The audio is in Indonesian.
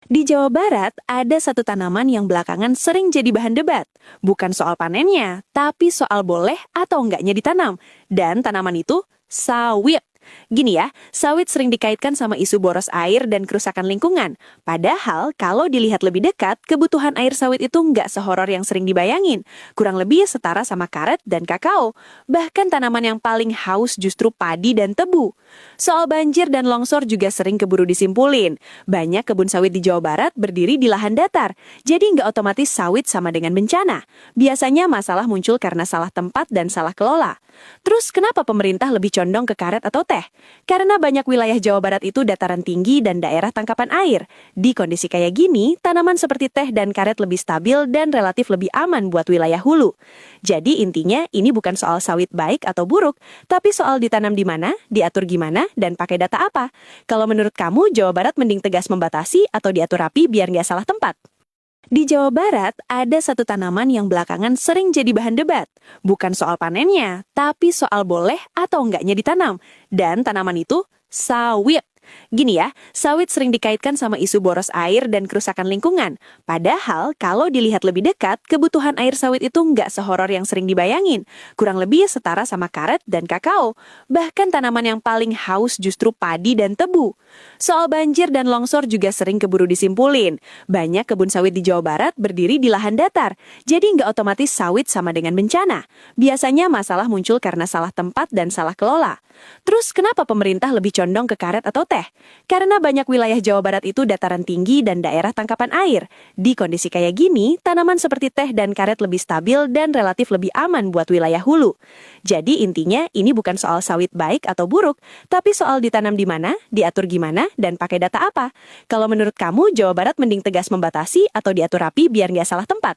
Di Jawa Barat, ada satu tanaman yang belakangan sering jadi bahan debat. Bukan soal panennya, tapi soal boleh atau enggaknya ditanam. Dan tanaman itu sawit. Gini ya, sawit sering dikaitkan sama isu boros air dan kerusakan lingkungan. Padahal, kalau dilihat lebih dekat, kebutuhan air sawit itu nggak sehoror yang sering dibayangin. Kurang lebih setara sama karet dan kakao. Bahkan tanaman yang paling haus justru padi dan tebu. Soal banjir dan longsor juga sering keburu disimpulin. Banyak kebun sawit di Jawa Barat berdiri di lahan datar, jadi nggak otomatis sawit sama dengan bencana. Biasanya masalah muncul karena salah tempat dan salah kelola. Terus kenapa pemerintah lebih condong ke karet atau teh? Karena banyak wilayah Jawa Barat itu dataran tinggi dan daerah tangkapan air. Di kondisi kayak gini, tanaman seperti teh dan karet lebih stabil dan relatif lebih aman buat wilayah hulu. Jadi intinya ini bukan soal sawit baik atau buruk, tapi soal ditanam di mana, diatur gimana, dan pakai data apa. Kalau menurut kamu, Jawa Barat mending tegas membatasi atau diatur rapi biar nggak salah tempat? Di Jawa Barat, ada satu tanaman yang belakangan sering jadi bahan debat. Bukan soal panennya, tapi soal boleh atau enggaknya ditanam. Dan tanaman itu sawit. Gini ya, sawit sering dikaitkan sama isu boros air dan kerusakan lingkungan. Padahal, kalau dilihat lebih dekat, kebutuhan air sawit itu nggak sehoror yang sering dibayangin. Kurang lebih setara sama karet dan kakao. Bahkan tanaman yang paling haus justru padi dan tebu. Soal banjir dan longsor juga sering keburu disimpulin. Banyak kebun sawit di Jawa Barat berdiri di lahan datar, jadi nggak otomatis sawit sama dengan bencana. Biasanya masalah muncul karena salah tempat dan salah kelola. Terus kenapa pemerintah lebih condong ke karet atau teh? Karena banyak wilayah Jawa Barat itu dataran tinggi dan daerah tangkapan air. Di kondisi kayak gini, tanaman seperti teh dan karet lebih stabil dan relatif lebih aman buat wilayah hulu. Jadi intinya ini bukan soal sawit baik atau buruk, tapi soal ditanam di mana, diatur gimana, dan pakai data apa. Kalau menurut kamu, Jawa Barat mending tegas membatasi atau diatur rapi biar nggak salah tempat?